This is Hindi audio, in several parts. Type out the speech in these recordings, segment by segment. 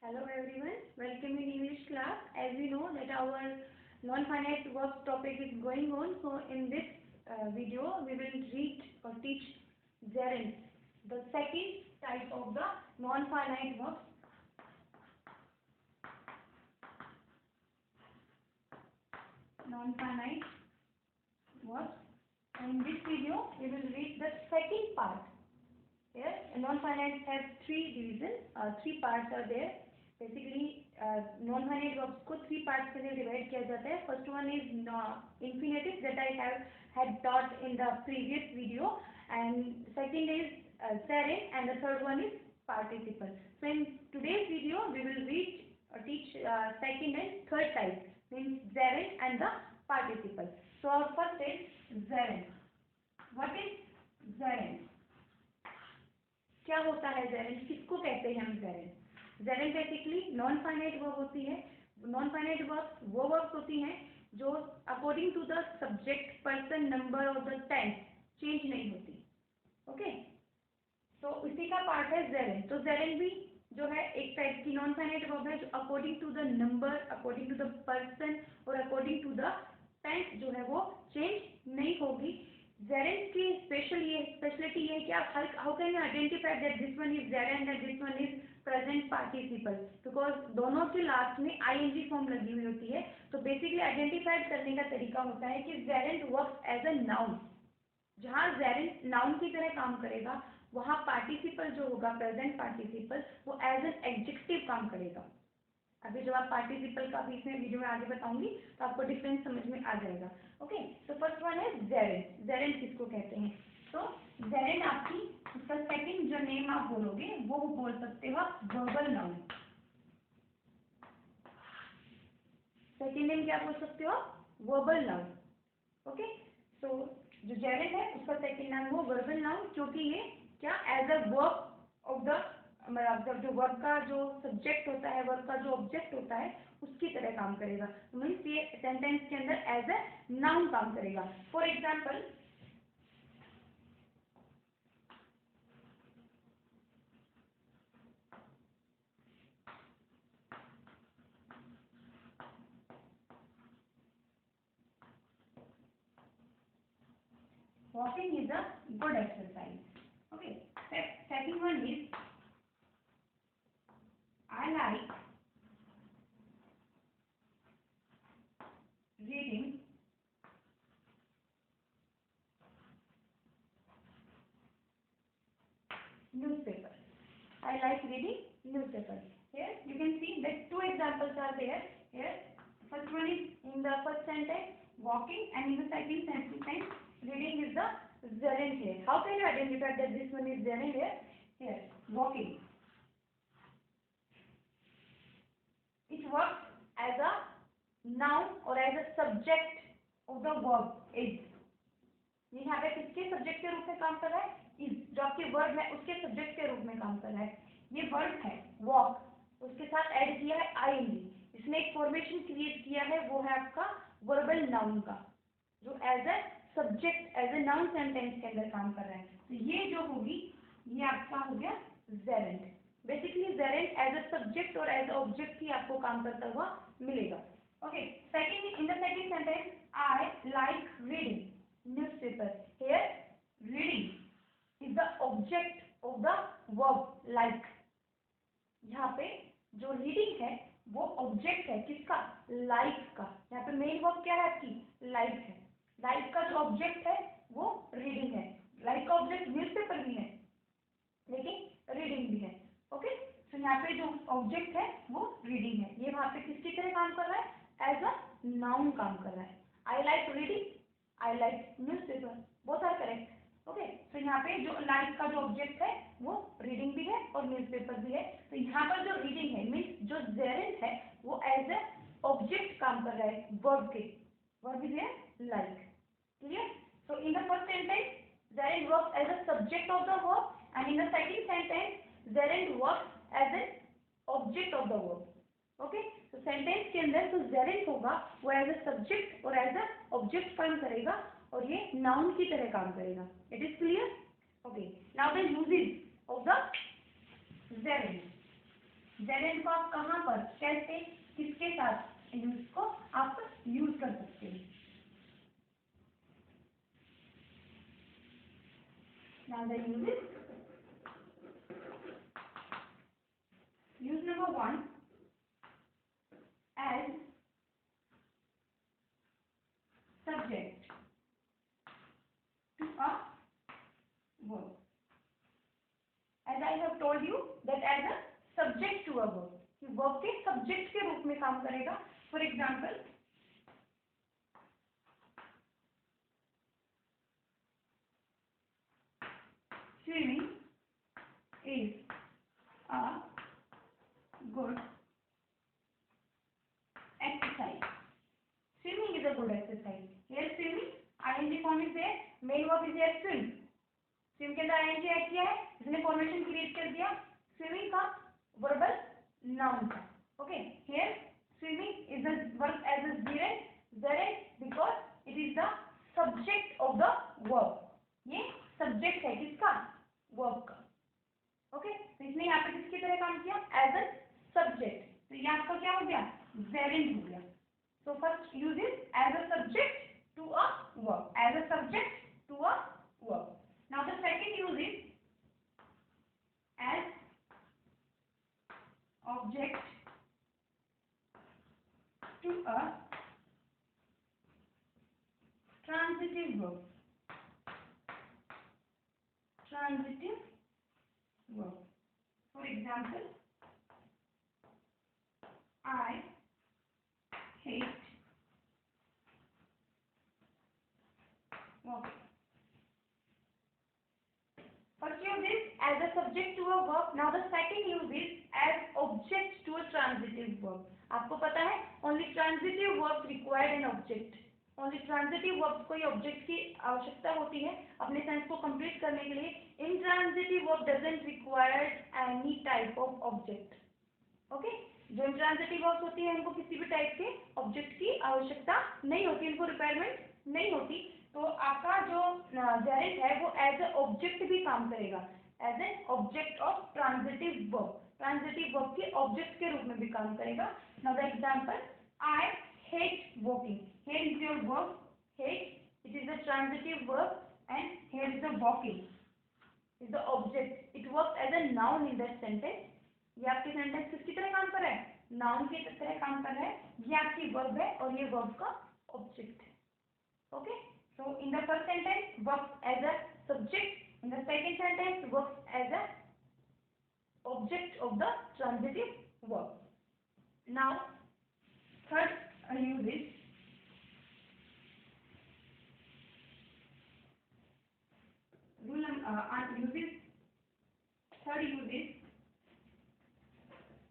Hello everyone, welcome in English class. As we know that our non-finite verbs topic is going on, so in this video we will read or teach gerunds, the second type of the non-finite verbs. Non-finite verbs. And in this video we will read the second part. Here, non-finite have three divisions, three parts are there. Basically, non-finite verbs को three parts के लिए divide किया जाता है. First one is infinitive that I have had taught in the previous video, and second is gerund, and the third one is participle. So in today's video, we will teach second and third type, means gerund and the participle. So our first is gerund. What is gerund? क्या होता है जेरेंट, किसको कहते हैं हम gerund? Gerund basically non finite verb होती है. नॉन फाइनाइट वर्ब वो वर्ब्स होती हैं जो according to the subject, person, number और द टेंस चेंज नहीं होती. ओके, तो इसी का पार्ट है जेरेंट. तो जेरेंट भी जो है एक टाइप की नॉन फाइनाइट वर्ब है जो according to the number, according to the person और अकॉर्डिंग टू द टेंस जो है वो चेंज नहीं होगी. Gerund की स्पेशलिटी ये है कि आप how can you identify that this one is gerund and this one is present participle, because दोनों के लास्ट में ing फॉर्म लगी हुई होती है. तो बेसिकली आइडेंटिफाई करने का तरीका होता है कि gerund works as a noun. जहाँ gerund नाउन की तरह काम करेगा वहाँ पार्टिसिपल जो होगा, प्रेजेंट पार्टिसिपल, वो एज एन एडजेक्टिव काम करेगा. अभी जब आप पार्टिसिपल का भी इसमें वीडियो में आगे बताऊंगी तो आपको डिफरेंस समझ में आ जाएगा. ओके, तो फर्स्ट वन है जेरेंट. जेरेंट किसको कहते हैं? तो जेरेंट आपकी उसका सेकंड जो नेम आप बोलोगे वो बोल सकते हो आप वर्बल नाउन. सेकंड नेम क्या बोल सकते हो? Verbal noun. ओके, तो जो जेरेंट है उसका सेकंड नाम वो वर्बल नाउन, क्योंकि ये क्या as a verb of the मतलब जो वर्ब का जो सब्जेक्ट होता है, वर्ब का जो ऑब्जेक्ट होता है उसकी तरह काम करेगा. मीन्स ये सेंटेंस के अंदर एज अ नाउन काम करेगा. For example, walking is a good exercise. Okay, second one is I like reading newspaper. I like reading newspaper. Here you can see that two examples are there. Here first one is in the first sentence walking, and in the second sentence reading is the gerund here. How can you identify that this one is gerund here? Here walking, it works as a noun or as a subject of the verb is. यहाँ पे किसके सब्जेक्ट के रूप में काम कर रहा है? इज. जो आपके वर्ब है उसके सब्जेक्ट के रूप में काम कर रहा है. ये वर्ब है वॉक, उसके साथ ऐड किया है ing. इसने एक फॉर्मेशन क्रिएट किया है, वो है आपका वर्बल नाउन का, जो as a subject, as a noun sentence के अंदर काम कर रहा है. तो ये जो होगी ये आपका हो गया gerund. Basically gerund as a subject और एज अ ऑब्जेक्ट ही आपको काम करता हुआ मिलेगा. Okay, second, in the second sentence I like reading newspaper. Here reading is the object of the verb like. यहाँ पे जो reading है वो ऑब्जेक्ट है किसका? लाइक का. यहाँ पे मेन वर्ब क्या है आपकी? लाइक है. लाइक का जो ऑब्जेक्ट है वो रीडिंग है. लाइक का ऑब्जेक्ट न्यूज़पेपर भी है लेकिन रीडिंग भी है. ओके, तो यहाँ पे जो ऑब्जेक्ट है वो रीडिंग है. ये वहाँ पे किसकी तरह काम कर रहा है? एज अ नाउन काम कर रहा है. आई like reading, I like newspaper, both are correct. Okay, तो यहाँ पे जो like का जो ऑब्जेक्ट है वो reading भी है और newspaper भी है. तो यहाँ पर जो reading है मीन्स जो gerund है वो एज ए ऑब्जेक्ट काम कर रहा है verb के. verb is there like. Clear? So in the first sentence gerund works as a subject of the verb, and in the second sentence gerund works as an object of the verb. Okay, तो सेंटेंस के अंदर जो जेरेंट होगा वो एज अ सब्जेक्ट और एज अ ऑब्जेक्ट काम करेगा और ये नाउन की तरह काम करेगा. It is clear? Okay, now the uses of the Geraint. Geraint को आप कहाँ पर, कैसे, किसके साथ यूज को आप यूज कर सकते हैं। Now the use number 1 as subject to a verb. As I have told you that as a subject to a verb, कि verb के subject के रूप में काम करेगा. For example, swimming is a good exercise. Swimming is a good exercise. Here swimming, ing form is there, main verb is there swim. Swim के अंदर ing ऐड किया है, इसने फॉर्मेशन क्रिएट कर दिया स्विमिंग का वर्बल नाउन का. Okay, here swimming is the verb as a gerund because it is the subject of the verb. ये सब्जेक्ट है किसका, वर्ब का. ओके, तो इसने यहाँ पे किसकी तरह काम किया, एज अ सब्जेक्ट. तो ये आपका क्या हो गया, gerund हो गया. So first use is as a subject to a verb. As a subject to a verb. Now the second use is as object to a transitive verb. Transitive verb. For example, I hate walking. First use is as a subject to a verb. Now the second use is as object to a transitive verb. आपको पता है only transitive verbs required an object. Only transitive verbs को ये object की आवश्यकता होती है अपने सेंस को complete करने के लिए. Intransitive verb doesn't require any type of object. Okay? जो intransitive verbs होती है उनको किसी भी टाइप के ऑब्जेक्ट की आवश्यकता नहीं होती, इनको रिक्वायरमेंट नहीं होती. तो आपका जो gerund है वो एज ए ऑब्जेक्ट भी काम करेगा, as an object of transitive verb. Transitive verb के ऑब्जेक्ट के रूप में भी काम करेगा. Now the example, I hate walking. Here is your verb hate, it is the transitive verb and here is the walking is the object. It works as a noun in that sentence. ये आपके सेंटेंस किसकी तरह काम कर रहा है, नाउन की तरह काम कर रहा है. ये आपकी वर्ब है और ये वर्ब का ऑब्जेक्ट है. Okay, so in the first sentence works as a subject, in the second sentence works as a object of the transitive verb. Now third use is third use is,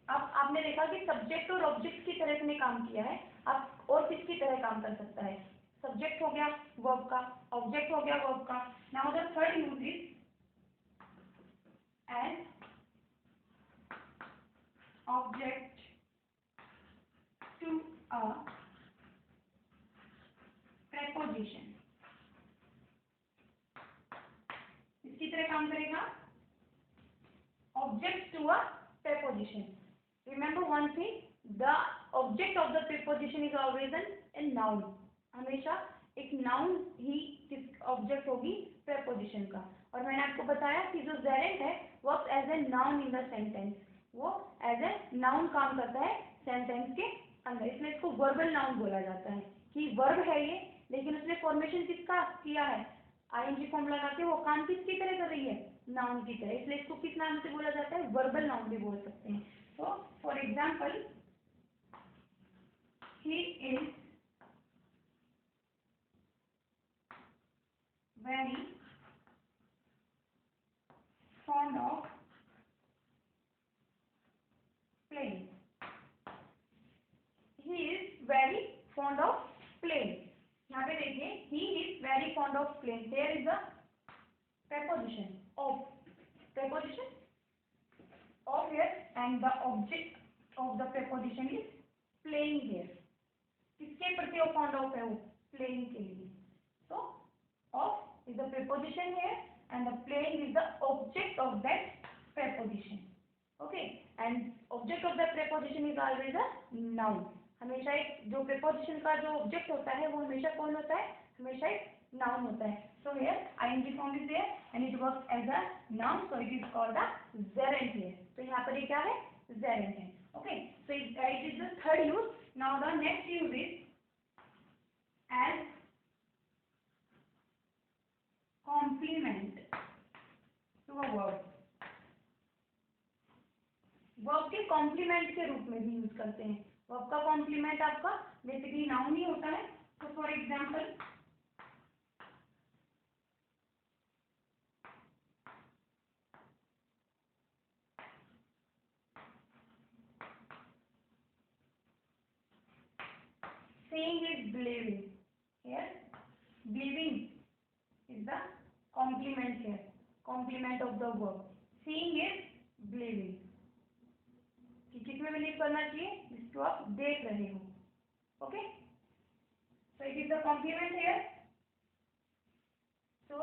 अब आपने देखा कि सब्जेक्ट और ऑब्जेक्ट की तरह ने काम किया है. अब और किसकी तरह काम कर सकता है, सब्जेक्ट हो गया वर्ब का, ऑब्जेक्ट हो गया वर्ब का. Now the third use is as object to a preposition. इसकी तरह काम करेगा, object to a preposition. Remember one thing, the object of the preposition is always a noun. हमेशा एक नाउन ही किस ऑब्जेक्ट होगी, प्रेपोजिशन का. और मैंने आपको बताया कि जो gerund है works as a noun in the sentence. वो एज ए नाउन काम करता है सेंटेंस के अंदर, इसलिए इसको वर्बल नाउन बोला जाता है कि वर्ब है ये, लेकिन उसने फॉर्मेशन किसका किया है, ing फॉर्म लगा के वो काम किसकी तरह कर रही है, नाउन की तरह. इसलिए इसको किस नाम से बोला जाता है, वर्बल नाउन भी बोल सकते हैं. So, for example, he is very fond of playing. He is very fond of playing. यहाँ पे देखिए, he is very fond of playing. There is a preposition of. Preposition of here and the object of the preposition is playing here. किसके प्रति वो fond of है, वो playing के लिए. So of is the preposition here and the playing is the object of that preposition. Okay, and object of the preposition is always a noun. हमेशा एक जो प्रेपोजिशन का जो ऑब्जेक्ट होता है वो हमेशा कौन होता है, हमेशा एक नाउन होता है। So here ING form is there and it works as a noun, so it is called a gerund here. तो यहाँ पर ये क्या है, जेरेंट है। Okay, so it is the third use. Now the next use is as complement to a verb. Verb के कॉम्प्लीमेंट के रूप में भी यूज करते हैं। वर्ब का कॉम्प्लीमेंट आपका बेसिकली नाउन ही होता है। तो for example saying is believing, here believing is the complement here, complement of the verb। seeing is believing, कि किसमें बिलीव करना चाहिए, जिसको आप देख रहे हो। Okay, so it is the complement here. So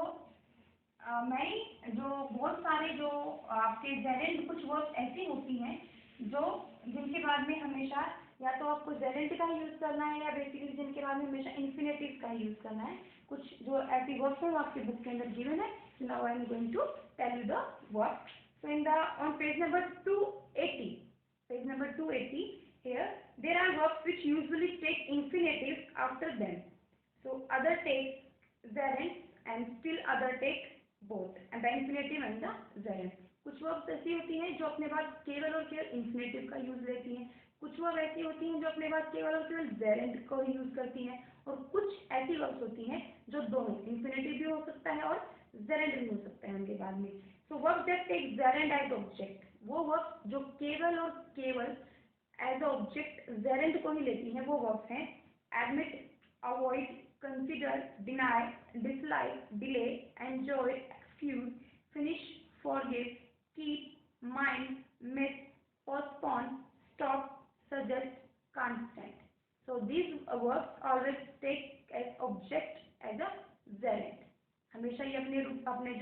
मैं जो बहुत सारे जो आपके जेरेंट कुछ वर्ड्स ऐसी होती हैं जो जिनके बाद में हमेशा या तो आपको जेरेंट का यूज करना है या बेसिकली जिनके बाद में हमेशा इन्फिनेटिव का यूज करना है। कुछ जो ऐसी वर्ड्स हैं आपके बुक के अंदर गिवन है। Now I am going to tell you the words. So in the on page number 280, page number 280, here there are verbs which usually take infinitive after them. So other take gerunds and still other take both and the infinitive and the gerund। कुछ verbs ऐसी होती हैं जो अपने पास केवल और केवल infinitive का यूज लेती हैं। कुछ वर्ब ऐसी होती हैं जो अपने पास केवल और केवल gerund को यूज करती हैं। और कुछ ऐसी verbs होती हैं जो दोनों infinitive भी हो सकता है और gerund भी हो सकता है उनके बाद में। So verbs that take gerund as object, वो वर्ब जो केवल और केवल एज ऑब्जेक्ट जेरेंट को ही लेती हैं, वो वर्ब्स हैं admit, avoid, consider, deny, dislike, delay, enjoy, excuse, finish, forgive, keep, mind, miss, postpone, stop, suggest, constant. So these verbs always take as object as a gerund. हमेशा ये अपने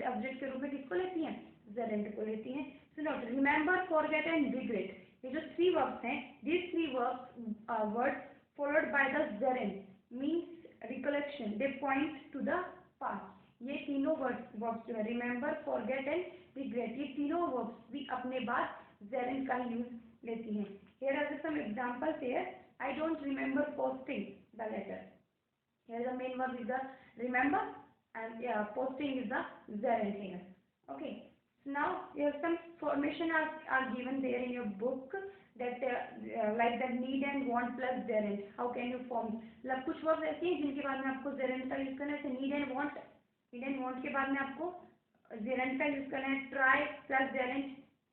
ऑब्जेक्ट के रूप में किसको लेती हैं, जेरेंट को लेती हैं। So note, remember, forget and regret, ये जो थ्री वर्ब्स हैं, these three verbs words followed by the gerund means recollection, they point to the past। ये तीनों वर्ब्स जो है remember, forget and regret, ये तीनों वर्ब्स भी अपने बाद gerund का यूज लेती हैं। Here are some examples here। I don't remember posting the letter। Here the main verb is the remember and posting is the gerund here। Okay, now here some formation are given there in your book that like the need and want plus gerund, how can you form। मतलब कुछ वर्ब ऐसे हैं जिनके बाद में आपको gerund का यूज करना है। नीड एंड वांट के बाद में आपको gerund का यूज करना है। ट्राई प्लस gerund,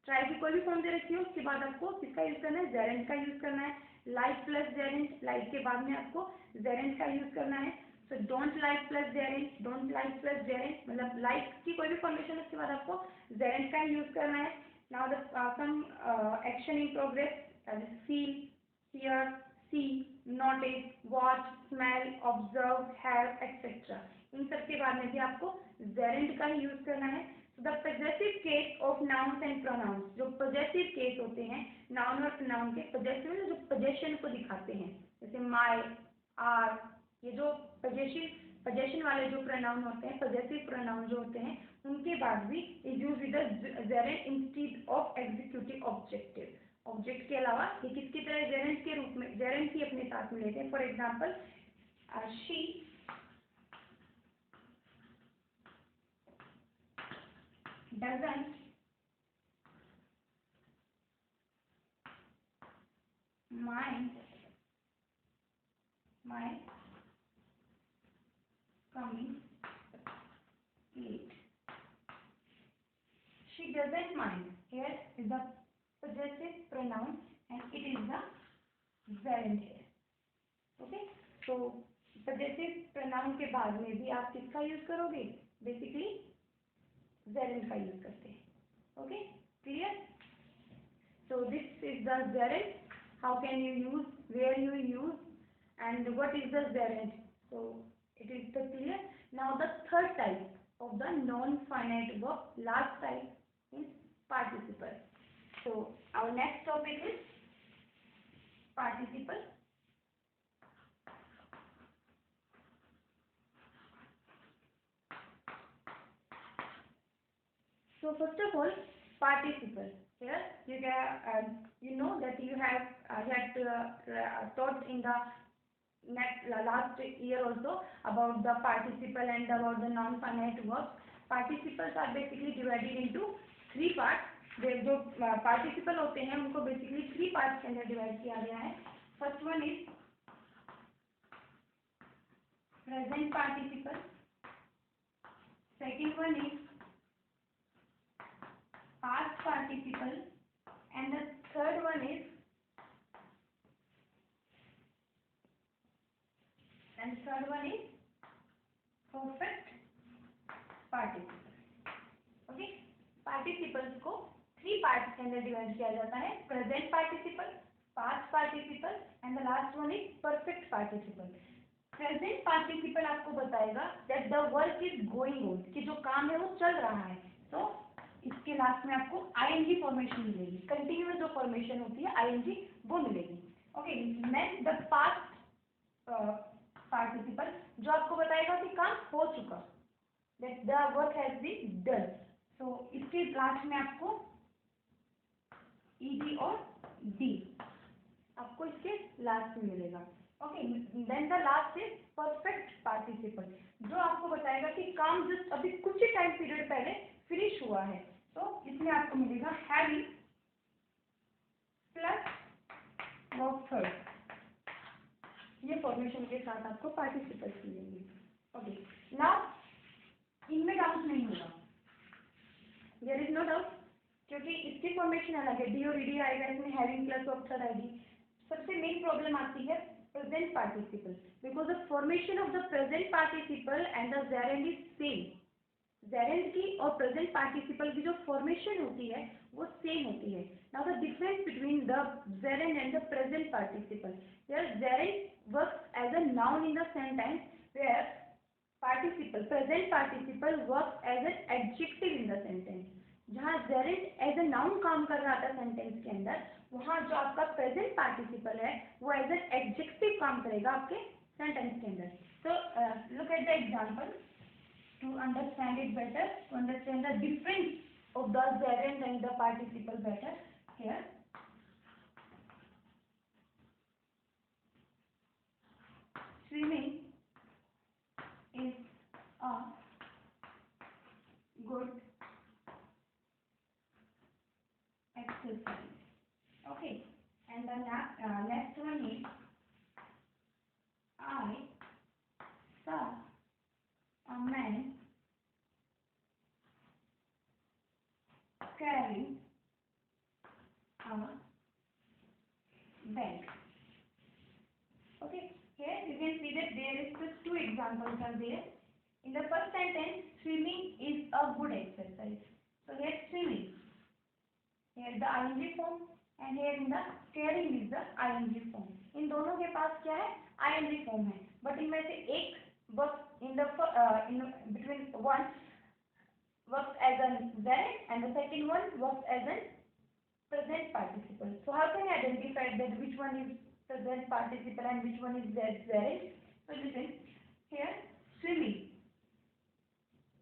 ट्राई की कोई भी फॉर्म दे रखी हो उसके बाद आपको किसका यूज करना है, gerund का यूज करना है। लाइक प्लस gerund, लाइक के बाद में आपको gerund का यूज करना है। So don't like plus Geraint, don't like plus Geraint, मतलब लाइक की कोई भी फॉर्मेशन उसके बाद आपको जेरेंट का यूज करना है। Now the some action in progress, feel, hear, see, notice, watch, smell, observe, have, etcetera, इन सब के बाद में भी आपको जेरेंट का ही यूज करना है। The possessive case of nouns and pronouns, जो पजेसिव केस होते हैं नाउन और प्रोनाउन के, पजेसिव जो पोजेशन को दिखाते हैं, जैसे माई, आर, ये जो पजेशन वाले जो प्रोनाउन होते हैं, पजेसिव प्रोनाउन जो होते हैं, उनके बाद भी is use with the Geraint instead of executive objective. Object के अलावा ये किसकी तरह जेरेंट के रूप में, जेरेंट ही अपने साथ में लेते हैं। For example she doesn't mind my coming late। She doesn't mind, here is the possessive pronoun and it is the gerund here। okay, so possessive pronoun के बाद में भी आप किसका यूज करोगे, बेसिकली gerund का यूज करते हैं। okay, clear। so this is the gerund, how can you use, where you use and what is the gerund, so it is the clear। now the third type of the non finite verb, last type is participle। So our next topic is participle. So first of all, participle. Here you can you know that you have taught in the last year also about the participle and about the non-finite verbs. Participles are basically divided into three parts. जो पार्टिसिपल होते हैं उनको बेसिकली थ्री पार्ट्स के अंदर डिवाइड किया गया है. First one is present participle, second one is past participle, and the third one is perfect participle. Okay, participles को थ्री पार्ट्स के अंदर डिवाइड किया जाता है. Present participle, past participle and the last one is perfect participle. Present participle आपको बताएगा that the work is going on, कि जो काम है वो चल रहा है. तो इसके लास्ट में आपको आईएनजी फॉर्मेशन मिलेगी. कंटिन्यूअस जो फॉर्मेशन होती है आईएनजी वो मिलेगी. Okay, next the past participle जो आपको बताएगा कि काम हो चुका, that the work has been done. So इसके लास्ट में आपको ईडी और डी आपको इसके लास्ट में मिलेगा. Okay, then the last is perfect participle जो आपको बताएगा कि काम जस्ट अभी कुछ ही टाइम पीरियड पहले फिनिश हुआ है. तो इसमें आपको मिलेगा हैविंग प्लस वर्ब थर्ड. ये फॉर्मेशन के साथ आपको पार्टिसिपल्स मिलेंगे. ओके, नाउ इनमें डाउट नहीं होगा, देयर इज नो डाउट, क्योंकि इसकी फॉर्मेशन अलग है. डी और ईडी आएगा इसमें, हैविंग प्लस वर्ब थर्ड आएगी. सबसे मेन प्रॉब्लम आती है present participle, because the formation of the present participle and the gerund is same. Gerund की और प्रेजेंट पार्टिसिपल की जो फॉर्मेशन होती है वो सेम होती है. Now the difference between the gerund and the present participle, here gerund works as a noun in the sentence, where participle present participle works as an adjective in the sentence. जहाँ जेरेंड एज अ नाउन काम कर रहा था सेंटेंस के अंदर, वहाँ जो आपका प्रेजेंट पार्टिसिपल है वो एज एन एडजेक्टिव काम करेगा आपके सेंटेंस के अंदर. So look at the example to understand it better, to understand the difference of the gerund and the participle better. Here, swimming is a good exercise. Okay, and the next one is I saw a man carrying a bag. Okay, here you can see that there is just two examples are there. In the first sentence, swimming is a good exercise. So here swimming, here the ing form, and here in the carrying is the ing form. इन दोनों के पास क्या है, ing form है. बट इनमें से एक work in between one works as a gerund and the second one works as a present participle. So how can you identify that which one is present participle and which one is gerund? So listen, here swimming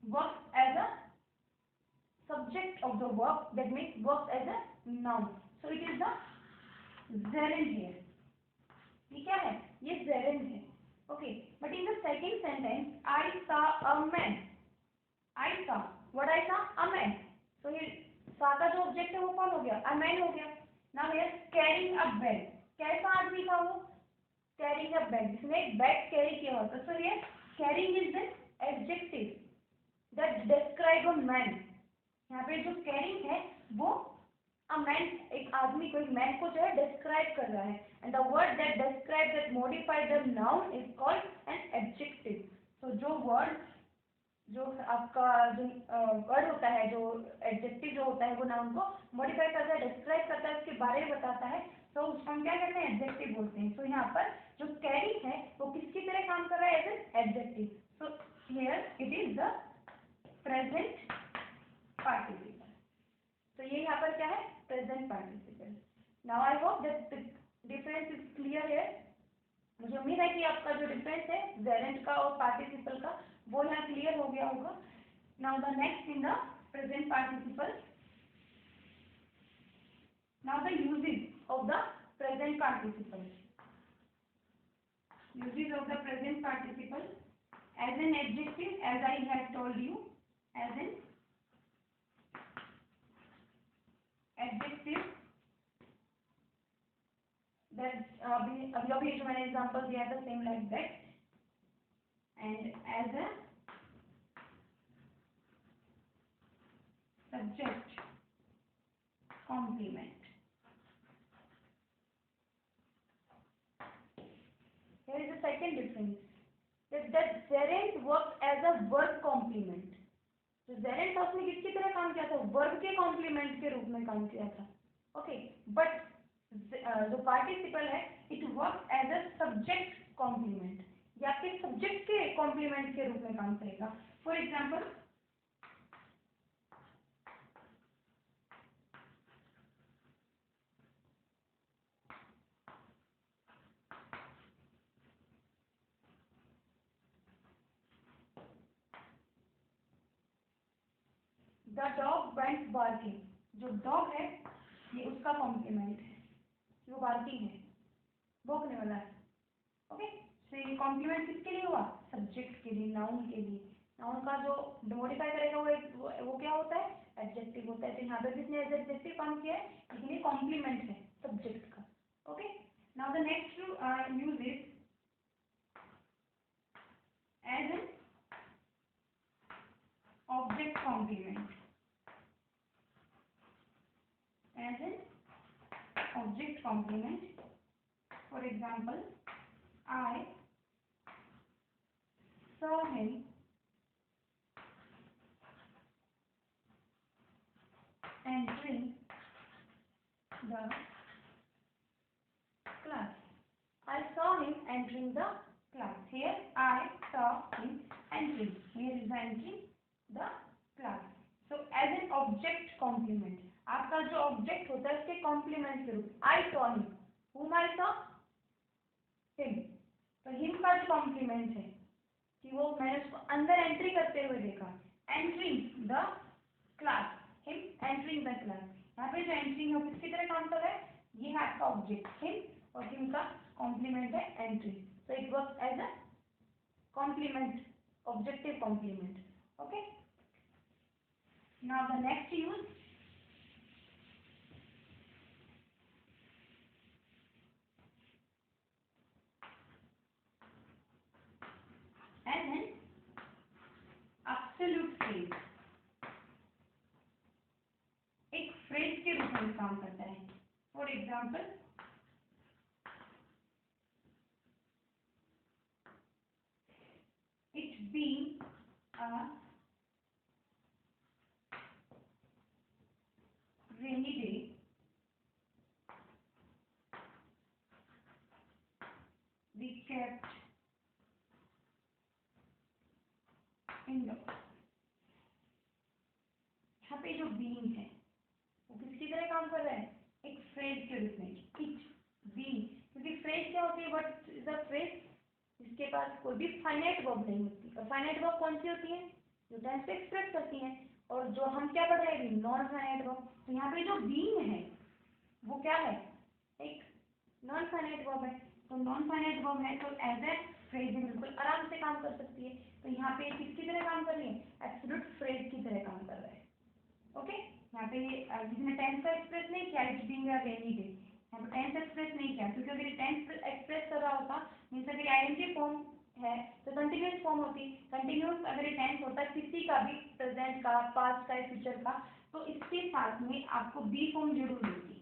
works as a subject of the verb, that means works as a noun. So it is the gerund here. ये क्या है, ये gerund है. Okay, but in the second sentence, I saw a man. I saw, what I saw? A man. So here saw का जो object है वो कौन हो गया? A man हो गया. Now here carrying a bag. कैसा आदमी था वो? Carrying a bag. जिसने एक bag carry किया होता. So here carrying is an adjective that describe a man. यहाँ पे जो carrying है वो a man, एक आदमी को, एक man को जो है describe कर रहा है. And the word that describes, that modifies the noun is called an adjective. So जो word, जो आपका जो word होता है, जो adjective जो होता है वो noun को modify करता है, describe करता है, उसके बारे में बताता है, तो उसको हम क्या कहते हैं, adjective बोलते हैं. So यहाँ पर जो carry है वो किसकी तरह काम कर रहा है, as an adjective. So here it is the present participle. तो ये यहाँ पर क्या है, present participle. मुझे उम्मीद है कि आपका जो डिफरेंस है जेरेंट का और पार्टिसिपल का वो यहाँ क्लियर हो गया होगा। Now the next in the present participle, now the uses of the present participle, uses of the present participle as an adjective, as I have told you, as an adjective, that अभी जो मैंने एग्जांपल दिया था same like that, and as a subject complement. Here is the second difference, that gerund works as a verb complement. तो जेरेंट उसने किसकी तरह काम किया था, वर्ब के कॉम्प्लीमेंट के रूप में काम किया था, ओके। बट जो पार्टिसिपल है it work as a subject complement, या आपके सब्जेक्ट के कॉम्प्लीमेंट के रूप में काम करेगा। For example, the dog went barking, जो डॉग है ये उसका कॉम्प्लीमेंट है, वो बार्किंग है, भौंकने वाला है, ओके। तो ये कॉम्प्लीमेंट किसके लिए हुआ, सब्जेक्ट के लिए, नाउन के लिए। नाउन का जो मॉडिफाई करेगा वो क्या होता है, एडजेक्टिव होता है। तो यहाँ पे जिसने एज एडजेक्टिव काम किया है लेकिन ये कॉम्प्लीमेंट है सब्जेक्ट का, okay. Now the next use is as an object complement, as an object complement. For example, I saw him entering the class. I saw him entering the class. Here I saw him entering. Here is the entering the class. So as an object complement, आपका जो ऑब्जेक्ट होता है उसके कॉम्प्लीमेंट के रूप, I saw him, whom I saw him, तो हिम का जो कॉम्प्लीमेंट है कि वो मैंने उसको अंदर एंट्री करते हुए देखा, entering the class, him entering the class. यहाँ पे जो एंट्रिंग है वो किसकी तरह काम कर रहा है, ये है आपका ऑब्जेक्ट हिम और हिम का कॉम्प्लीमेंट है entry, so it works as a complement, objective complement, okay. Now the next use, as an absolute phrase, एक फ्रेज के रूप में काम करता है। For example, it being a rainy day, we kept indoors. यहाँ पे जो being है वो किसकी तरह काम कर रहा है, एक फ्रेज के रूप में, it being, क्योंकि फ्रेज क्या होती है, व्हाट इज अ फ्रेज, जिसके पास कोई भी फाइनाइट वर्ब नहीं होती। और फाइनाइट वर्ब कौन सी होती है, जो टेंस को एक्सप्रेस करती हैं, और जो हम क्या पढ़ रहे हैं, नॉन फाइनाइट वर्ब। तो यहाँ पे जो बीइंग है वो क्या है, एक नॉन फाइनाइट वर्ब है। तो नॉन फाइनाइट वर्ब है तो एज ए फ्रेज बिल्कुल आराम से काम कर सकती है। तो यहाँ पे किसकी तरह काम कर रही है, एब्सोल्यूट फ्रेज की तरह काम कर रहा है, ओके। यहाँ पे जिसने टेंस को एक्सप्रेस नहीं किया, it being a rainy day, यहाँ पे टेंस एक्सप्रेस नहीं किया, क्योंकि अगर टेंस एक्सप्रेस कर रहा होता, मीन्स अगर आईएनजी फॉर्म है तो कंटिन्यूअस फॉर्म होती, कंटिन्यूअस अगर टेंस होता किसी का भी, प्रेजेंट का, पास्ट का, फ्यूचर का, तो इसके साथ में आपको बी फॉर्म जरूर मिलती।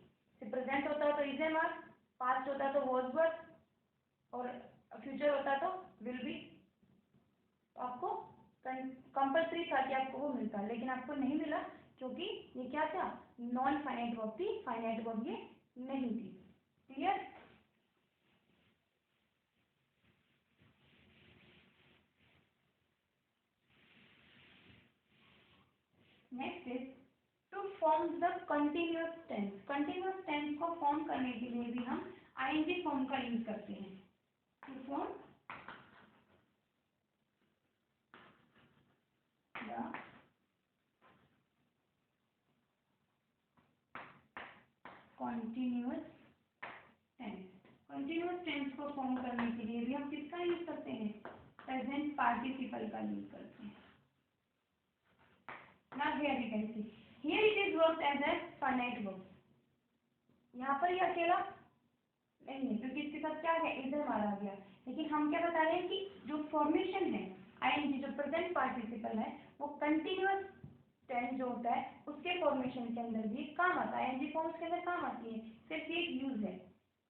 प्रेजेंट होता तो इज एम आर, पास्ट होता तो वॉज वर, और फ्यूचर होता तो विल बी। आपको कंपल्सरी था कि आपको वो मिलता, लेकिन आपको नहीं मिला क्योंकि ये क्या था, नॉन फाइनाइट वर्ब थी, फाइनाइट वर्ब ये नहीं थी। Clear? Next is to form the continuous tense. Continuous tense को फॉर्म करने के लिए भी हम आईएनजी फॉर्म का यूज करते हैं। टेंस को फॉर्म करने के लिए भी हम किसका यूज करते हैं, प्रेजेंट पार्टिसिपल का यूज करते हैं। Now here we can see, here it is worked as a finite verb. यहाँ पर ये अकेला नहीं है क्योंकि इसके साथ क्या है, इधर मारा गया, लेकिन हम क्या बता रहे हैं कि जो फॉर्मेशन है आईएनजी जो प्रेजेंट पार्टिसिपल है वो कंटिन्यूअस टेंस जो होता है उसके फॉर्मेशन के अंदर भी काम आता है, आईएनजी फॉर्म उसके अंदर काम आती है, सिर्फ ये यूज है।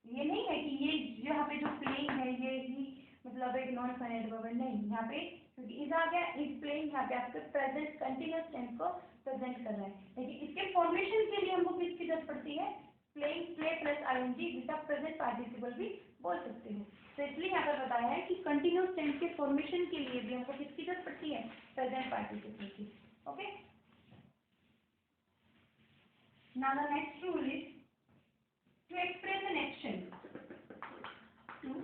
ये नहीं है कि ये यहाँ पे जो प्लेइंग है ये ही मतलब एक नॉन फाइनाइट वर्ब है, नहीं, यहाँ पे क्योंकि इज आ गया, इज प्लेइंग, यहाँ पे आपके प्रेजेंट कंटिन्यूअस टेंस को प्रेजेंट कर रहा है, लेकिन इसके फॉर्मेशन के लिए हमको किसकी जरूरत पड़ती है, प्लेइंग, प्ले प्लस आईएनजी, जिसका प्रेजेंट पार्टिसिपल भी बोल सकते हो। तो इसलिए यहाँ पर बताया है कि कंटिन्यूअस टेंस के फॉर्मेशन के लिए भी हमको किसकी जरूरत पड़ती है, प्रेजेंट पार्टिसिपल की। Okay, now the next rule is to express an action, to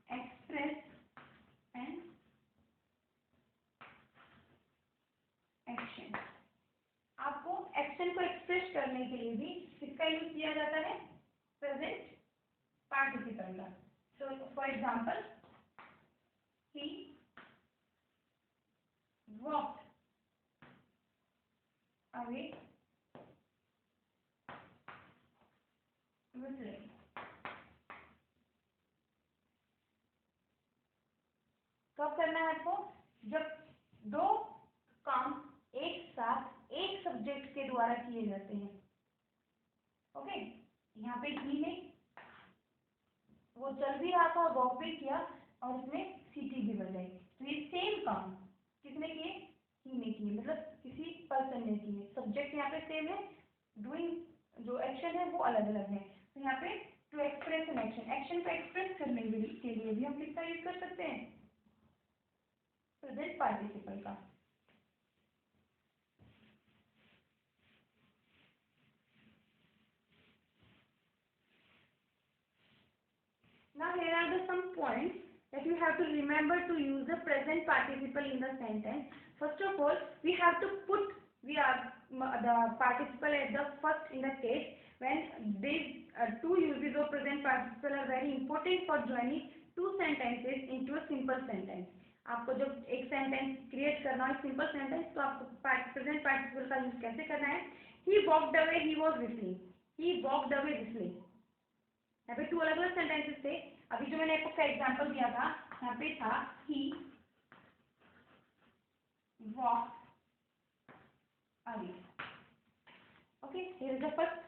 express an action. आपको एक्शन को एक्सप्रेस करने के लिए भी किसका यूज किया जाता है, प्रेजेंट पार्टिसिपल का। So for example, he walked away whistling। कब करना है आपको, जब दो काम एक साथ एक सब्जेक्ट के द्वारा किए जाते हैं। ओके, यहाँ पे ही ने वो चल भी रहा था, वॉक भी किया और उसने सीटी भी बजाई, तो ये सेम काम किसने किए, ही ने किए, मतलब किसी पर्सन ने किए, सब्जेक्ट यहाँ पे सेम है, डूइंग जो एक्शन है वो अलग अलग है। तो यहाँ पे to express an action, action को एक्सप्रेस करने के लिए भी हम किसका यूज कर सकते हैं, प्रेजेंट पार्टिसिपल का। Now here are the some points that you have to remember to use the present participle in the sentence. First of all, we have to put the participle at the first in the case when these two uses of present participle are very important for joining two sentences into a simple sentence. आपको जब एक सेंटेंस क्रिएट करना है सिंपल सेंटेंस, तो आपको प्रेजेंट पार्टिसिपल का यूज कैसे करना है, he walked away, he was whistling, he walked away whistling। यहाँ पे टू अलग अलग सेंटेंसेस थे, अभी जो मैंने आपको एग्जांपल दिया था यहाँ पे था he walked away। okay, here is the first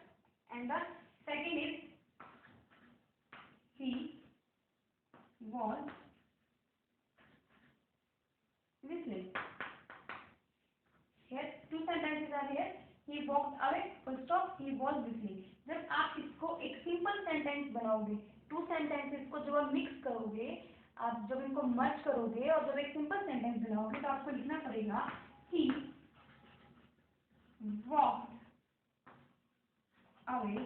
and the second is he was whistling। here two sentences are here, he walked away full stop, he was whistling। जब आप इसको एक सिंपल सेंटेंस बनाओगे, टू सेंटेंसेस को जब आप मिक्स करोगे, आप जब इनको मर्ज करोगे और जब एक सिंपल सेंटेंस बनाओगे तो आपको लिखना पड़ेगा he walked away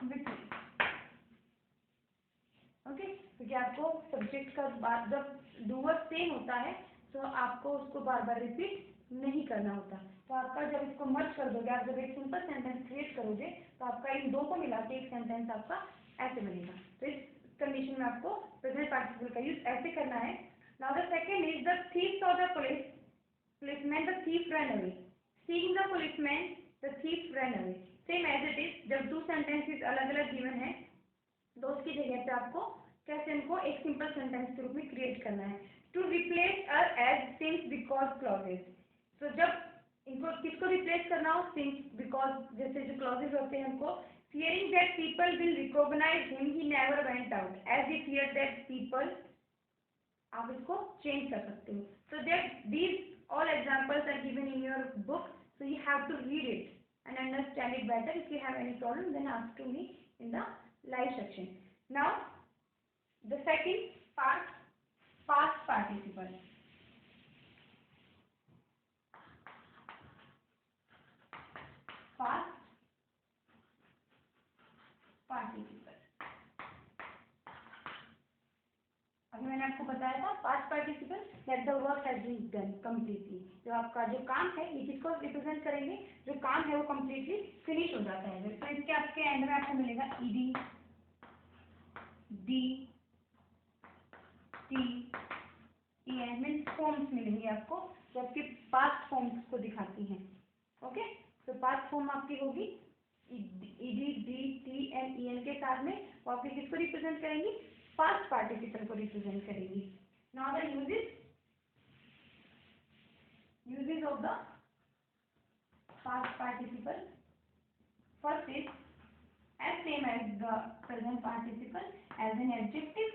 whistling। Okay, क्योंकि आपको सब्जेक्ट का बात जब डूअर सेम होता है तो आपको उसको बार बार रिपीट नहीं करना होता, तो आपका जब इसको मर्ज कर दोगे, आप जब एक सिंपल सेंटेंस क्रिएट करोगे तो आपका इन दो को मिला के एक सेंटेंस आपका ऐसे बनेगा। तो इस कंडीशन में आपको प्रेजेंट पार्टिसिपल का यूज ऐसे करना है। Now the second is the thief saw the policeman, the thief ran away। seeing the policeman, the thief ran away। Same as it is, जब दो सेंटेंसेस अलग अलग गिवन है तो उसकी जगह पे आपको कैसे इनको एक सिंपल सेंटेंस के रूप में क्रिएट करना है। To replace as since because clauses. तो जब इनको किसको रिप्लेस करना हो, सिंस बिकॉज जैसे जो क्लॉजेस होते हैं उनको, fearing that people will recognise him he never went out as he fear that people, आप इसको चेंज कर सकते हो। So that these all examples are given in your book, so you have to read it and understand it better. If you have any problem, then ask to me in the live section. Now, the second part, past participle. Past participle. अभी मैंने आपको बताया था past participle that the work has been done completely. जो आपका जो काम है ये किसको रिप्रेजेंट करेंगे, जो काम है वो कंप्लीटली फिनिश हो जाता है। तो इसके आपके एंड में आपको मिलेगा ED D T E N means forms मिलेंगे आपको जो आपके पास्ट फॉर्म्स को दिखाती हैं। ओके, तो पास्ट फॉर्म आपकी होगी ED D T N E N के साथ में, वो आपके किसको रिप्रेजेंट करेंगी, पास्ट पार्टिसिपल को रिप्रेजेंट करेंगी। Now the uses of the past participle, first is as same as the present participle as an adjective।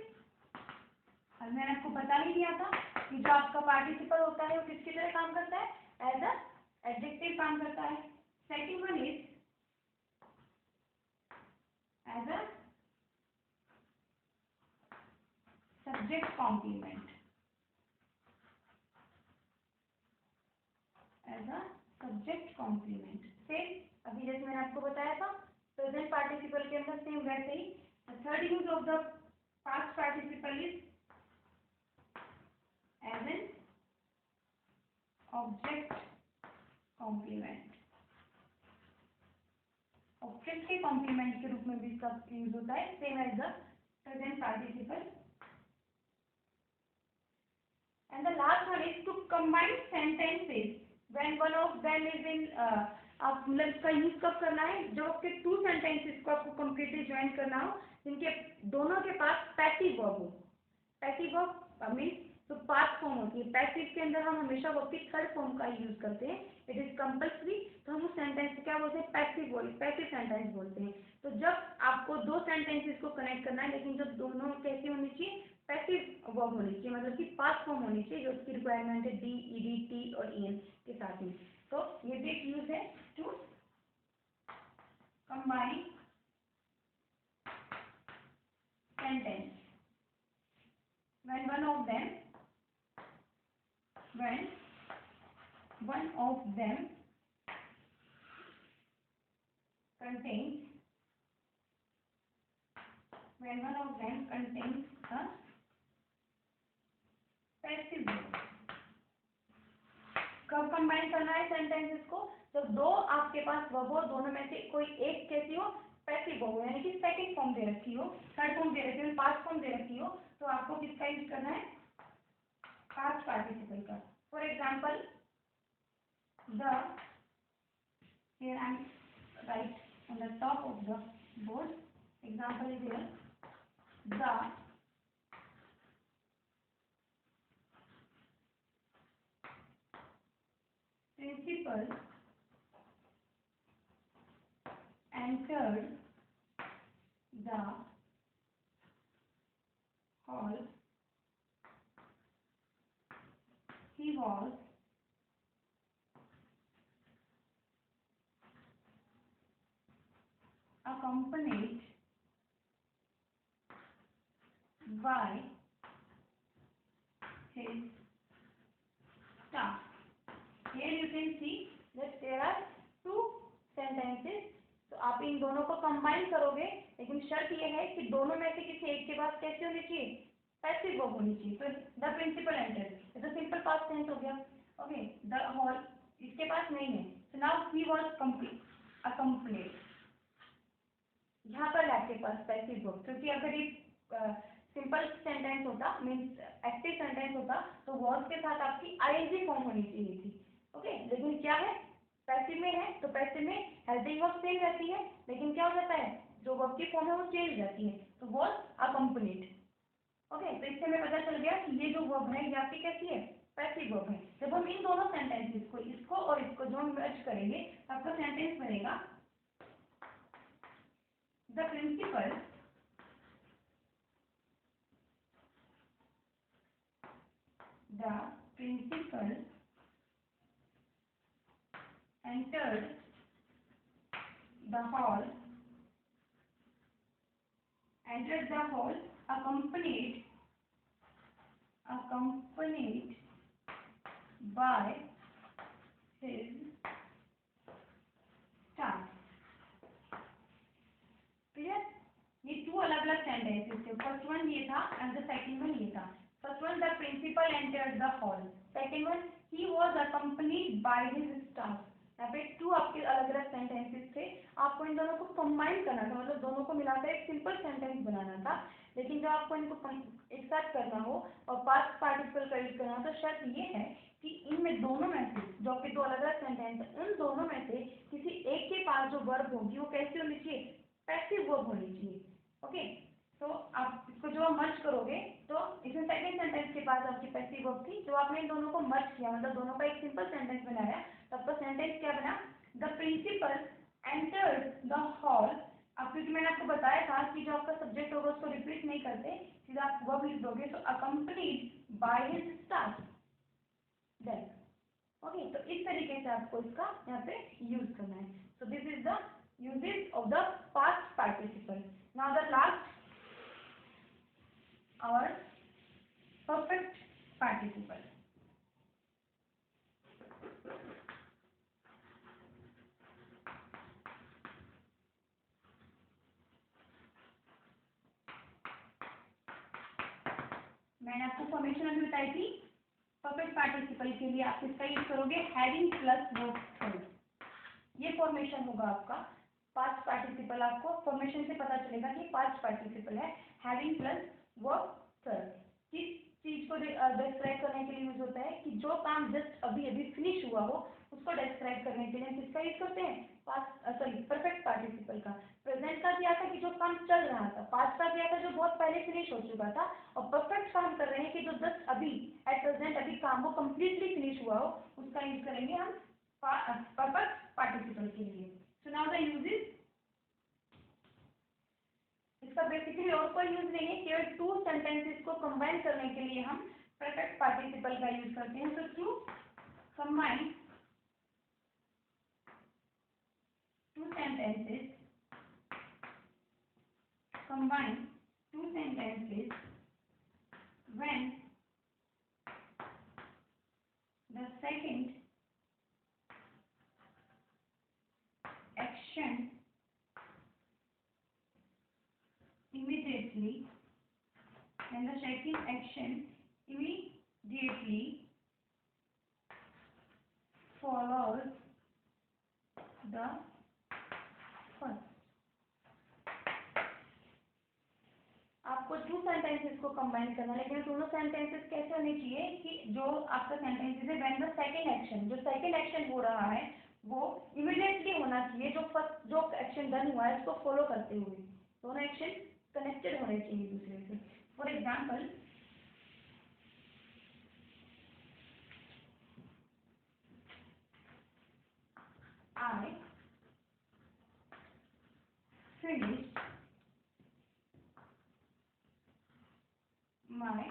और मैंने आपको बता ही दिया था कि जो आपका पार्टिसिपल होता है वो किसकी तरह काम करता है, एज अ एडजेक्टिव काम करता है। Second one is as a subject complement, as a subject complement. Same अभी जैसे मैंने आपको बताया था प्रेजेंट पार्टिसिपल के अंदर सेम वैसे ही। Third use of the past participle is as an object complement. Object के कॉम्प्लीमेंट के रूप में भी इसका यूज होता है, same as the present participle. And the last one is to combine sentences when one of them is in, आप मतलब इसका यूज कब करना है, जब आपके टू सेंटेंसेस को आपको कंप्लीटली ज्वाइन करना हो जिनके दोनों के पास पैसिव वर्ब हो। पैसिव वर्ब मीन्स तो पास्ट फॉर्म होती है, पैसिव के अंदर हम हमेशा वर्ब की थर्ड फॉर्म का यूज करते हैं, इट इज कंपल्सरी। तो हम उस सेंटेंस को क्या बोलते हैं, पैसिव सेंटेंस बोलते हैं। तो जब आपको दो सेंटेंसेस को कनेक्ट करना है, लेकिन जब दोनों कैसी होनी चाहिए, पैसिव वर्ब होनी चाहिए, मतलब कि पास्ट फॉर्म होनी चाहिए, जो उसकी रिक्वायरमेंट है डी ई डी टी और ई एन के साथ में। तो ये भी एक यूज है to combine sentence when one of them contains a passive verb। कब कंबाइन करना है सेंटेंसेस को, जब दो आपके पास वर्ब हो, दोनों में से कोई एक कैसी हो, पैसिव वर्ब, यानी कि सेकंड फॉर्म दे रखी हो, थर्ड फॉर्म दे रखी हो, पास्ट फॉर्म दे रखी हो, तो आपको किसका यूज करना है, पास्ट पार्टिसिपल का। For example the, here I am write on the top of the board, example is here, the principal entered the hall, he was accompanied by his staff। Here you can see that there are two sentences। तो आप इन दोनों को कंबाइन करोगे, लेकिन शर्त यह है कि दोनों में से किसी एक के पास कैसे होनी चाहिए, पैसिव वर्ब होनी चाहिए। तो द प्रिंसिपल एंटर्ड, ये तो सिंपल पास्ट टेंस हो गया। ओके, द हॉल इसके पास नहीं है, तो नाउ ही वाज अकम्पनीड, यहाँ पर आपके पास पैसिव वर्ब, क्योंकि अगर ये सिंपल सेंटेंस होता, मीन्स एक्टिव सेंटेंस होता, तो वर्ब के साथ आपकी आईएनजी फॉर्म होनी चाहिए थी। ओके, लेकिन क्या है, पैसिव में है, तो पैसिव में हेल्पिंग वर्ब सेम रहती है, लेकिन क्या हो जाता है, जो वर्ब की फॉर्म है वो चेंज हो जाती है, तो वर्ब अकम्पनीड। ओके, तो इससे हमें पता चल गया कि ये जो वर्ब है ये आपकी कैसी है, पैसिव वर्ब है। जब हम इन दोनों सेंटेंसेस को, इसको और इसको जो मर्ज करेंगे, आपका सेंटेंस बनेगा the principal entered the hall accompanied by his staff। Clear, ये टू अलग अलग सेंटेंसेस थे, फर्स्ट वन ये था एंड द सेकंड वन ये था। First one, the principal entered the hall. Second one, he was accompanied by his staff. यहाँ पे टू आपके अलग अलग सेंटेंसेस थे, आपको इन दोनों को कंबाइन करना था, मतलब दोनों को मिलाकर एक सिंपल सेंटेंस बनाना था। लेकिन जब आपको इनको एक साथ करना हो और पास्ट पार्टिसिपल का यूज करना हो, तो शर्त ये है कि इनमें दोनों में से, जो आपके दो अलग अलग सेंटेंस है, उन दोनों में से किसी एक के पास जो वर्ब होगी वो कैसी होनी चाहिए, पैसिव वर्ब होनी चाहिए। ओके, तो आप इसको जो मर्ज करोगे, तो इसमें सेकंड सेंटेंस के पास आपकी पैसिव वर्ब थी, जो आपने इन दोनों को मर्ज किया, मतलब दोनों का एक सिंपल सेंटेंस बनाया, तब तो सेंटेंस क्या बना, the principal entered the hall. अब क्योंकि मैंने आपको बताया था कि जो आपका सब्जेक्ट होगा उसको रिपीट नहीं करते, सीधा आप वर्ब लिख दोगे, तो accompanied by his staff. Then okay, तो इस तरीके से आपको इसका यहाँ पे यूज करना है। So this is the uses of the past participle. Now the last, our perfect participle। मैंने आपको फॉर्मेशन अभी बताई थी परफेक्ट पार्टिसिपल के लिए, आप इसका यूज करोगे हैविंग प्लस वर्ब थर्ड। ये फॉर्मेशन होगा आपका पास्ट पार्टिसिपल। आपको फॉर्मेशन से पता चलेगा कि पास्ट पार्टिसिपल है, हैविंग प्लस वर्ब थर्ड। किस चीज को डिस्क्राइब करने के लिए यूज होता है, कि जो काम जस्ट अभी अभी फिनिश हुआ हो उसको डिस्क्राइब करने के लिए हम किसका यूज करते हैं, पास्ट सॉरी परफेक्ट पार्टिसिपल का। प्रेजेंट का दिया था कि जो काम चल रहा था, पास्ट का दिया था जो बहुत पहले फिनिश हो चुका था, और परफेक्ट काम कर रहे हैं कि जो जस्ट अभी एट प्रेजेंट अभी काम वो कम्प्लीटली फिनिश हुआ हो, उसका यूज करेंगे हम परफेक्ट पार्टिसिपल के लिए। सो नाउ द यूजेस, इसका बेसिकली और कोई यूज नहीं है, केवल टू सेंटेंसेस को कंबाइन करने के लिए हम परफेक्ट पार्टिसिपल का यूज करते हैं। So to combine two sentences, combine two sentences when the second action immediately follows the first। आपको टू सेंटेंसेस को कंबाइन करना है, लेकिन दोनों सेंटेंसेस कैसे होने चाहिए, कि जो आपका सेंटेंसेस है व्हेन द सेकंड एक्शन, जो सेकंड एक्शन हो रहा है वो इमीडिएटली होना चाहिए, जो फर्स्ट जो एक्शन डन हुआ है उसको फॉलो करते हुए। दोनों एक्शन कनेक्टेड होने चाहिए दूसरे से। For example, I finished my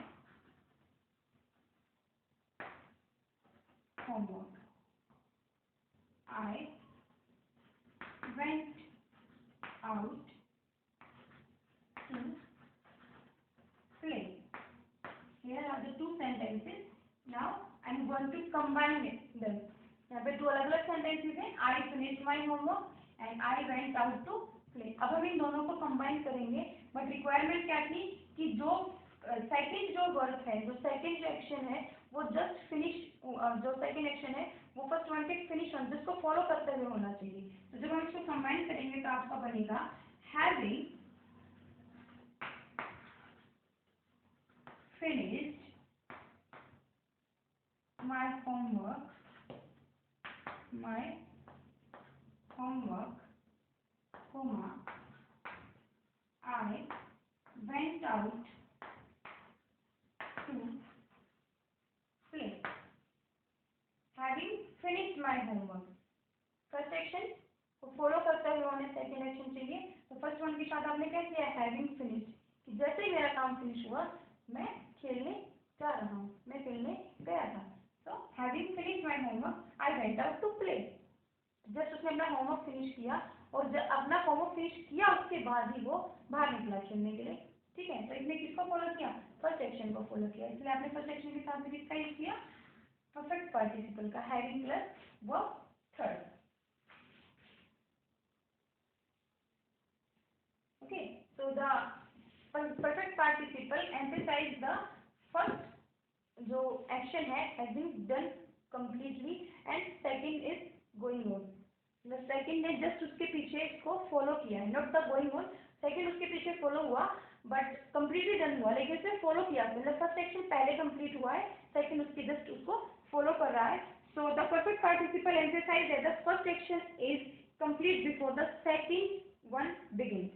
homework। I went out to play। Here are the two sentences। Now I'm going to combine them। यहाँ पे दो अलग अलग सेंटेंसेस हैं, I finished my homework and I went out to play। अब हम इन दोनों को कंबाइन करेंगे, बट रिक्वायरमेंट क्या थी, कि जो सेकंड जो वर्ब है, जो सेकंड जो एक्शन है वो जस्ट फिनिश, जो सेकंड एक्शन है वो फर्स्ट वन के फिनिश होने, जिसको फॉलो करते हुए होना चाहिए। तो जब हम इसको कंबाइन करेंगे तो आपका बनेगा having finished my homework, comma, I went out to play। Having finished my homework, first action को फॉलो करते हुए हमें सेकंड एक्शन चाहिए, तो फर्स्ट वन के साथ आपने क्या किया, हैविंग फिनिश्ड, कि जैसे ही मेरा काम फिनिश हुआ मैं खेलने जा रहा हूँ, मैं खेलने गया था। तो having finished my homework I went out to play. Just उसने अपना होमवर्क फिनिश किया, और जब अपना होमवर्क फिनिश किया उसके बाद ही वो बाहर निकला खेलने के लिए। ठीक है, तो इसने किसको फॉलो किया, फर्स्ट एक्शन को फॉलो किया, इसलिए आपने फर्स्ट एक्शन के साथ भी किसका यूज किया, परफेक्ट पार्टिसिपल का, having plus verb third. Okay, so the perfect participle emphasize the first जो एक्शन है has been done completely and second is going on. The second ने जस्ट उसके पीछे इसको फॉलो किया है, not the going on. Second उसके पीछे फॉलो हुआ बट कंप्लीटली डन हुआ, लेकिन उसने फॉलो किया, मतलब फर्स्ट एक्शन पहले कंप्लीट हुआ है, सेकंड उसके जस्ट उसको फॉलो कर रहा है. So the perfect participle emphasise that the first action is complete before the second one begin.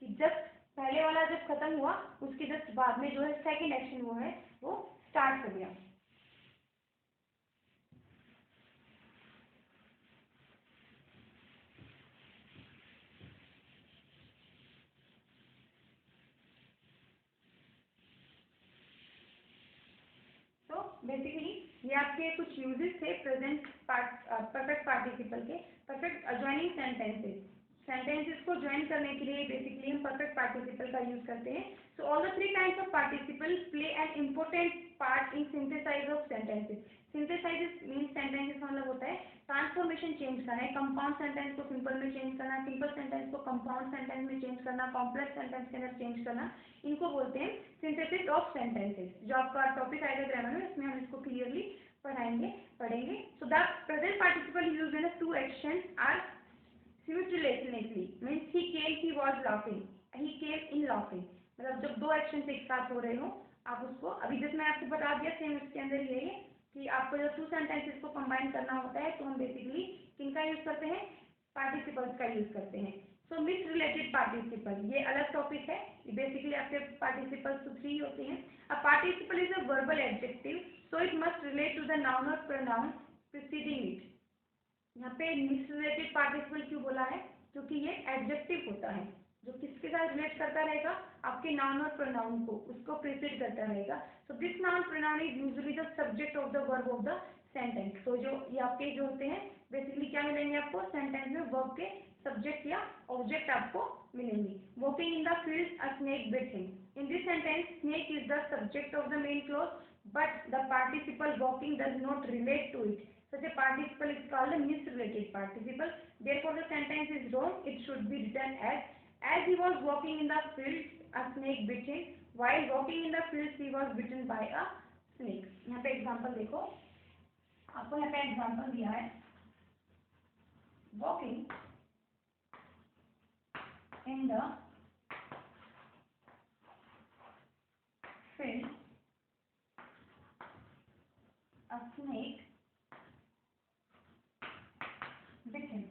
कि जस्ट पहले वाला जब खत्म हुआ उसके जस्ट बाद में जो है सेकंड एक्शन वो है वो स्टार्ट हो गया. तो बेसिकली ये आपके कुछ यूजेस थे प्रेजेंट परफेक्ट पार्टिसिपल के. परफेक्ट ज्वाइनिंग सेंटेंसेस, सेंटेंसेस को ज्वाइन करने के लिए बेसिकली हम परफेक्ट पार्टिसिपल का यूज करते हैं. So all the three kinds of participle play an important part in synthesise of sentences. Synthesise means sentences मतलब होता है ट्रांसफॉर्मेशन चेंज करना है, कंपाउंड सेंटेंस को सिंपल में चेंज करना, सिंपल सेंटेंस को कंपाउंड सेंटेंस में चेंज करना, कॉम्प्लेक्स सेंटेंस के अंदर चेंज करना, इनको बोलते हैं सिंथेसिस ऑफ सेंटेंसेस. जो आपका टॉपिक आएगा ग्रामर में इसमें हम इसको क्लियरली पढ़ेंगे. So the present participle used in two action are simultaneously means he came, he was laughing, he came in laughing. मतलब जब दो एक्शन एक साथ हो रहे हो आप उसको, अभी जैसे मैं आपको बता दिया सेम इसके अंदर ये है कि आपको जब टू सेंटेंसेस को कंबाइन करना होता है तो हम बेसिकली किनका यूज करते हैं, पार्टिसिपल्स का यूज करते हैं. सो मिक्स रिलेटेड पार्टिसिपल ये अलग टॉपिक है. बेसिकली आपके पार्टिसिपल्स तो थ्री होते हैं. A participle is a verbal adjective so it must relate to the noun और प्रोनाउन प्रीसीडिंग इट. यहाँ पे मिक्स रिलेटेड पार्टिसिपल क्यों बोला है, क्योंकि ये एडजेक्टिव होता है जो किसके साथ रिलेट करता रहेगा, आपके नाउन और प्रोनाउन को, उसको प्रीसीड करता रहेगा. So this noun pronoun is usually the subject of the verb of the sentence. तो जो ये आपके जो होते हैं बेसिकली क्या मिलेंगे आपको सेंटेंस में, वर्ब के सब्जेक्ट या ऑब्जेक्ट आपको मिलेंगे. Walking in the field a snake bit him. In this sentence snake is the subject of the main clause but the participle walking does not relate to it. Such a participle is called a misrelated participle. Therefore, the sentence is wrong. It should be written as he was walking in the fields, a snake bit him. While walking in the fields, he was bitten by a snake. यहाँ पे एग्जाम्पल देखो, आपको यहाँ पे एग्जाम्पल दिया है. Walking in the field, a snake bit him.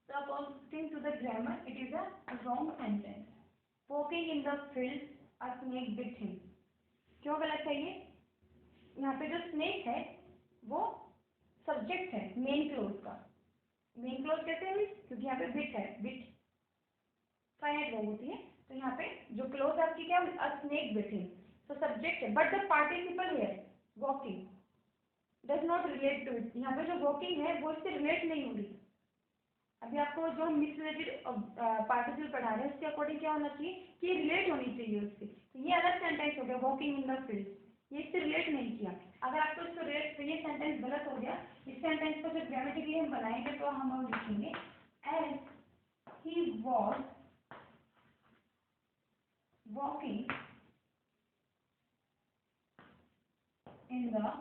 So according to the grammar, it is a wrong sentence. Walking in the field, a snake bit him. क्यों गलत है ये? यहाँ पे जो snake है वो सब्जेक्ट है मेन क्लोज का. मेन क्लोज कैसे है, क्योंकि यहाँ पे बिट है, बिट फाइनाइट वर्ब होती है. तो यहाँ पे जो क्लोज आपकी क्या, a snake bit him. तो सब्जेक्ट है but the participle here walking does not relate to it. यहाँ पे जो वॉकिंग है वो इससे रिलेट नहीं हो रही. अभी आपको जो मिक्स रिलेटेड पार्टिसिपल पढ़ा रहे हैं उसके अकॉर्डिंग क्या होना चाहिए कि रिलेट होनी चाहिए उससे. तो ये अलग सेंटेंस हो गया वॉकिंग इन द फील्ड, ये इससे रिलेट नहीं किया. अगर आपको इसको रिलेट, तो ये सेंटेंस गलत हो गया. इस सेंटेंस को जब ग्रामेटिकली हम बनाएंगे तो हम लिखेंगे as he was walking in the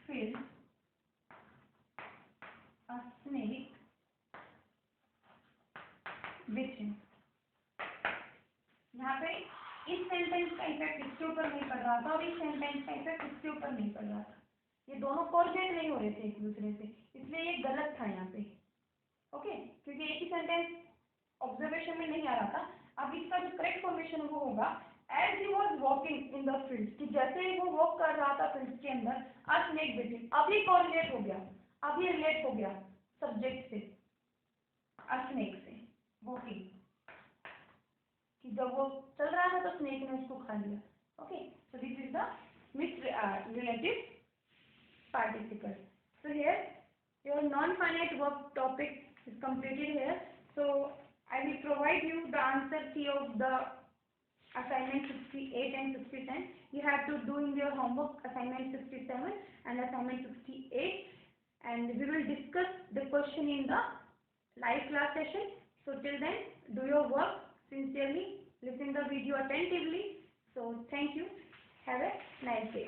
field a snake bit him. यहाँ पे इस सेंटेंस का इफेक्ट इसके ऊपर नहीं पड़ रहा था और इस सेंटेंस का इफेक्ट इसके ऊपर नहीं पड़ रहा था. ये दोनों कोऑर्डिनेट नहीं हो रहे थे एक दूसरे से, इसलिए ये गलत था यहाँ पे. ओके, क्योंकि एक ही सेंटेंस ऑब्जर्वेशन में नहीं आ रहा था. अब इसका जो करेक्ट फॉर्मेशन वो होगा as he was walking in the field, कि जैसे ही वो वॉक कर रहा था फील्ड के अंदर, अ स्नेक बिट हिम. अब ये कोरिलेट हो गया, अब ये रिलेट हो गया सब्जेक्ट से, अ स्नेक से, वॉकिंग, कि जब वो चल रहा था तो स्नेक ने उसको खा लिया. Okay, so this is the mix relative participle. So here your non-finite verb topic is completed here. So I will provide you the answer key of the assignment 68 and 67. You have to do in your homework assignment 67 and assignment 68, and we will discuss the question in the live class session. So till then, do your work sincerely. listen the video attentively. So thank you. Have a nice day.